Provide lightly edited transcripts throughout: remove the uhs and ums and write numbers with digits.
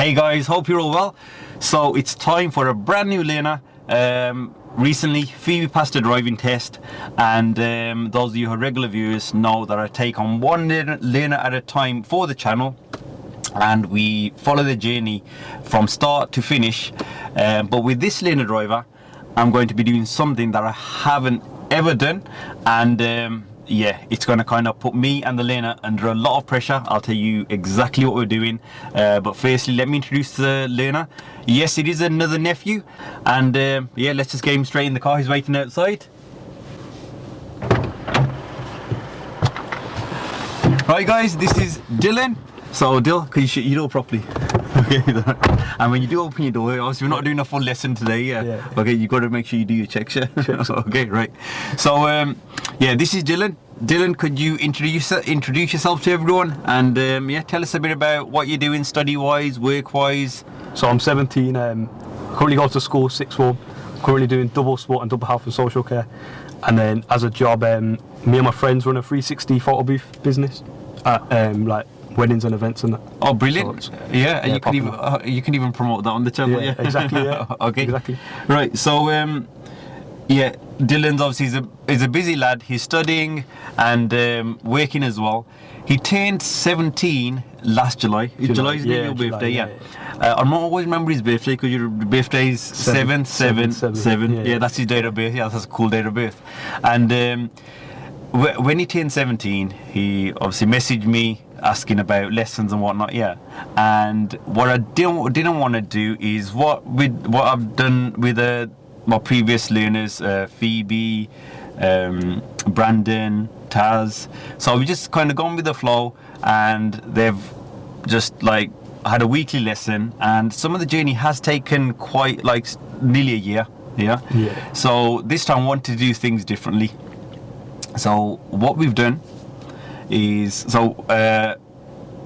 Hey guys, hope you're all well. So it's time for a brand new learner. Recently, Phoebe passed a driving test, and those of you who are regular viewers know that I take on one learner at a time for the channel, and we follow the journey from start to finish. But with this learner driver, I'm going to be doing something that I haven't ever done, and yeah, it's going to kind of put me and the learner under a lot of pressure. I'll tell you exactly what we're doing, but firstly let me introduce the learner. Yes, it is another nephew, and yeah, let's just get him straight in the car. He's waiting outside. Right guys, this is Dylan. So Dill, can you shut your door properly? Okay, and when you do open your door, obviously we're not doing a full lesson today, yeah. Okay, you got to make sure you do your checks, yeah? Okay, right. So yeah, this is Dylan. Dylan, could you introduce yourself to everyone, and yeah, tell us a bit about what you're doing study-wise, work-wise. So I'm 17, currently go to school, sixth form, currently doing double sport and double health and social care, and then as a job, me and my friends run a 360 photo booth business at like weddings and events and that. Oh, brilliant! So yeah, and you can even promote that on the channel. Yeah, exactly. Yeah. Okay, exactly. Right. So yeah, Dylan's obviously is a busy lad. He's studying and working as well. He turned 17 last July. July's your birthday, yeah. I don't always remember his birthday because your birthday's 7/7/7. Yeah, that's his date of birth. Yeah, that's a cool date of birth. And when he turned 17, he obviously messaged me asking about lessons and whatnot, yeah. And what I didn't want to do is what I've done with my previous learners, Phoebe, Brandon, Taz. So we just kind of gone with the flow, and they've just like had a weekly lesson, and some of the journey has taken quite like nearly a year, yeah. So this time I want to do things differently. So what we've done is,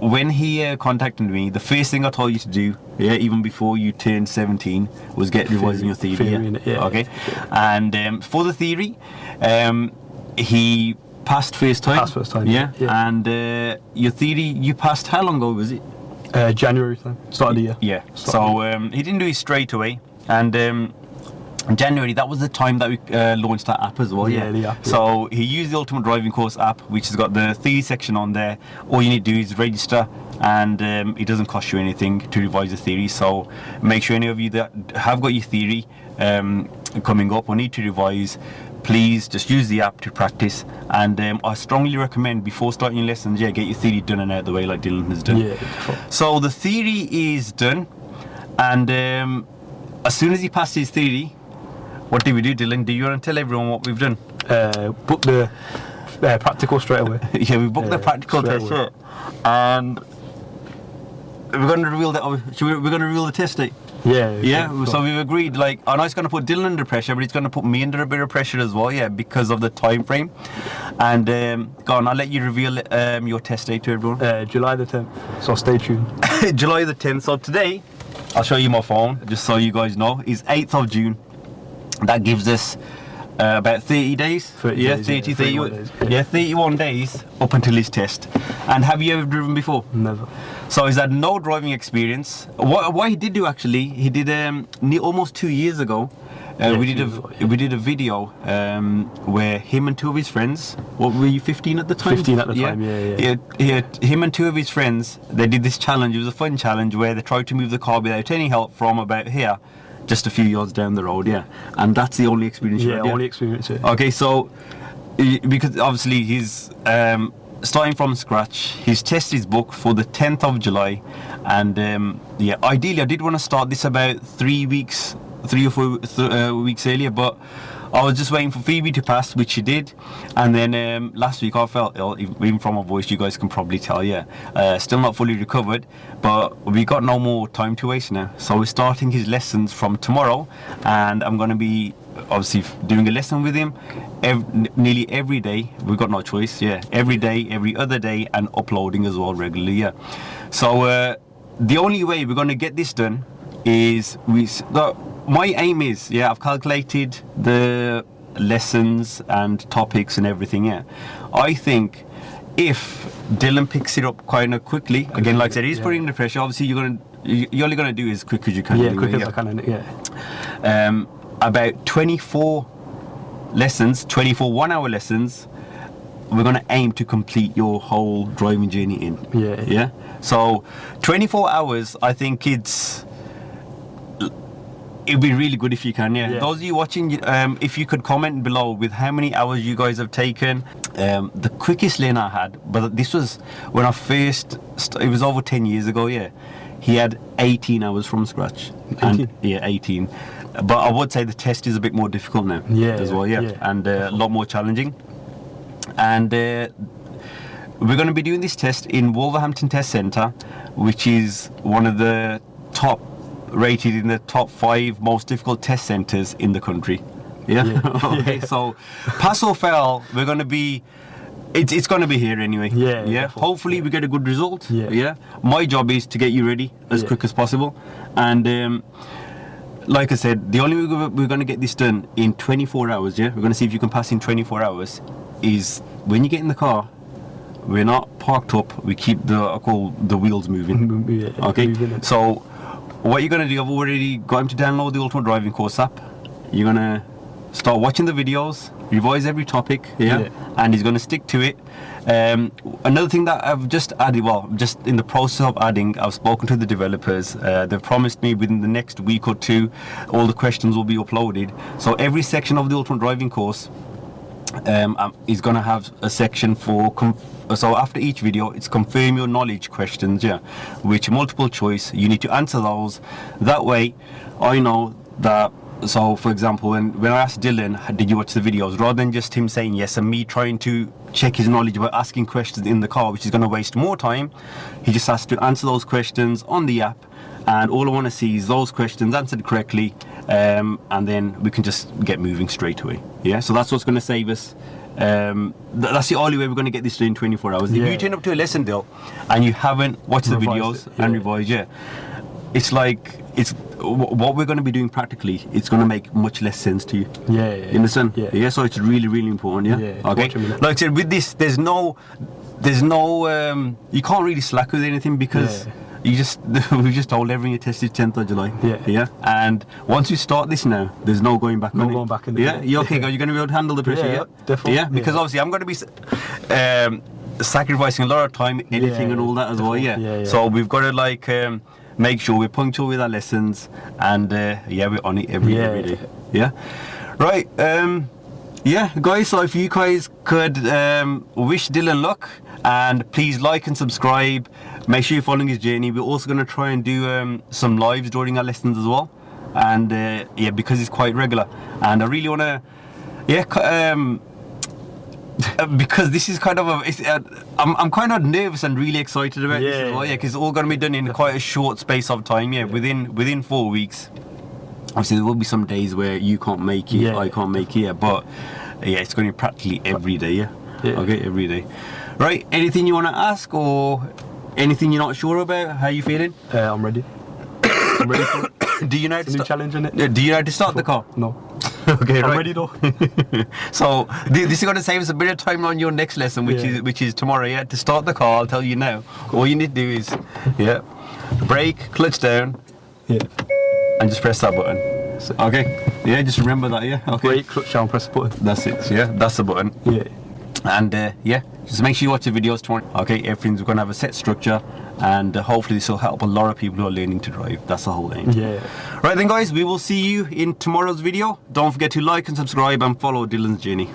when he contacted me, the first thing I told you to do, yeah, even before you turned 17, was get revising your theory. Yeah. Okay. And for the theory, he passed first time. Yeah. And your theory, you passed how long ago was it? January time, start of the year. Yeah. So he didn't do it straight away, and January, that was the time that we launched that app as well. Yeah, the app. So he used the Ultimate Driving Course app, which has got the theory section on there. All you need to do is register, and it doesn't cost you anything to revise the theory. So make sure any of you that have got your theory coming up or need to revise, please just use the app to practice. And I strongly recommend before starting your lessons, yeah, get your theory done and out of the way like Dylan has done. Yeah. So the theory is done, and as soon as he passed his theory, what did we do, Dylan? Do you want to tell everyone what we've done? Book the practical straight away. Yeah, we booked the practical test, yeah. And we're going to reveal that. We're going to reveal the test date. Yeah. So we've agreed. Like, I know it's going to put Dylan under pressure, but it's going to put me under a bit of pressure as well. Yeah, because of the time frame. And go on, I'll let you reveal your test date to everyone. July the 10th. So stay tuned. July the 10th. So today, I'll show you my phone just so you guys know. Is 8th of June. That gives us about 30 days. 31 days. Yeah, 31 days up until his test. And have you ever driven before? Never. So he's had no driving experience. What he did do actually, he did almost 2 years ago. We did a video where him and two of his friends. What were you, 15 at the time? 15 at the time. Yeah. Him and two of his friends. They did this challenge. It was a fun challenge where they tried to move the car without any help from about here, just a few yards down the road, yeah. And that's the only experience you had, only experience, yeah. Okay, so because obviously he's starting from scratch, his test is booked for the 10th of July, and yeah, ideally I did want to start this about 3 or 4 weeks earlier, but I was just waiting for Phoebe to pass, which she did. And then last week I felt ill, even from my voice, you guys can probably tell, yeah. Still not fully recovered, but we got no more time to waste now. So we're starting his lessons from tomorrow, and I'm going to be obviously doing a lesson with him nearly every day. We've got no choice, yeah. Every day, every other day, and uploading as well regularly, yeah. So the only way we're going to get this done is my aim is, yeah, I've calculated the lessons and topics and everything, yeah. I think if Dylan picks it up kind of quickly, again, like I said, he's putting the pressure. Obviously, you're only gonna do as quick as you can. Yeah, anyway, quick as I can. Yeah. About 24 lessons, 24 1-hour lessons. We're gonna aim to complete your whole driving journey in. Yeah. So 24 hours. I think it'd be really good if you can. Yeah. Those of you watching, if you could comment below with how many hours you guys have taken. The quickest lane I had, but this was when I first. It was over 10 years ago. Yeah. He had 18 hours from scratch. 18? 18. But I would say the test is a bit more difficult now. As well. And a lot more challenging. And we're going to be doing this test in Wolverhampton Test Centre, which is one of the top rated in the top 5 most difficult test centres in the country. Okay, so pass or fail, we're going to be. It's going to be here anyway. Hopefully we get a good result. My job is to get you ready as quick as possible, and like I said, the only way we're going to get this done in 24 hours. We're going to see if you can pass in 24 hours. Is when you get in the car, we're not parked up. We keep the wheels moving. Okay. So what you're going to do? I've already got him to download the Ultimate Driving Course app. You're going to start watching the videos, revise every topic, and he's going to stick to it. Another thing that I've just added, just in the process of adding, I've spoken to the developers. They've promised me within the next week or 2, all the questions will be uploaded. So every section of the Ultimate Driving Course is going to have a section for. So after each video, it's confirm your knowledge questions, which are multiple choice. You need to answer those. That way, I know that. So, for example, when I asked Dylan, did you watch the videos, rather than just him saying yes and me trying to check his knowledge by asking questions in the car, which is going to waste more time, he just has to answer those questions on the app, and all I want to see is those questions answered correctly, and then we can just get moving straight away. So that's what's going to save us. That's the only way we're going to get this done in 24 hours. If you turn up to a lesson, Dill, and you haven't watched the videos and revised, it's like what we're going to be doing practically. It's going to make much less sense to you. You understand? So it's really, really important. Okay. Like I said, with this, there's no, you can't really slack with anything because we've just told everything you tested 10th of July. And once you start this now, there's no going back. No going back in the You okay? You're going to be able to handle the pressure. Definitely. Because obviously I'm going to be sacrificing a lot of time editing and all that as well. So we've got to make sure we're punctual with our lessons, and we're on it every day. Right. Guys, so if you guys could wish Dylan luck, and please like and subscribe, make sure you're following his journey. We're also going to try and do some lives during our lessons as well, and because it's quite regular, and I really want to because this is kind of I'm kind of nervous and really excited about this as well, because it's all going to be done in quite a short space of time, within 4 weeks. Obviously there will be some days where you can't make it, I can't make it, but it's going to be practically every day, okay, every day. Right, anything you want to ask, or anything you're not sure about? How you feeling? I'm ready. I'm ready for it. Do you know how to New challenge in it? Do you know how to start the car? No. Okay, I'm right. ready though. So this is going to save us a bit of time on your next lesson, which is tomorrow. To start the car, I'll tell you now. All you need to do is brake, clutch down, and just press that button. Okay. Just remember that. Okay. Brake, clutch down, press the button. That's it. That's the button. And just make sure you watch the videos tomorrow. Okay, everything's going to have a set structure, and hopefully this will help a lot of people who are learning to drive. That's the whole aim. Right then, guys, we will see you in tomorrow's video. Don't forget to like and subscribe and follow Dylan's journey.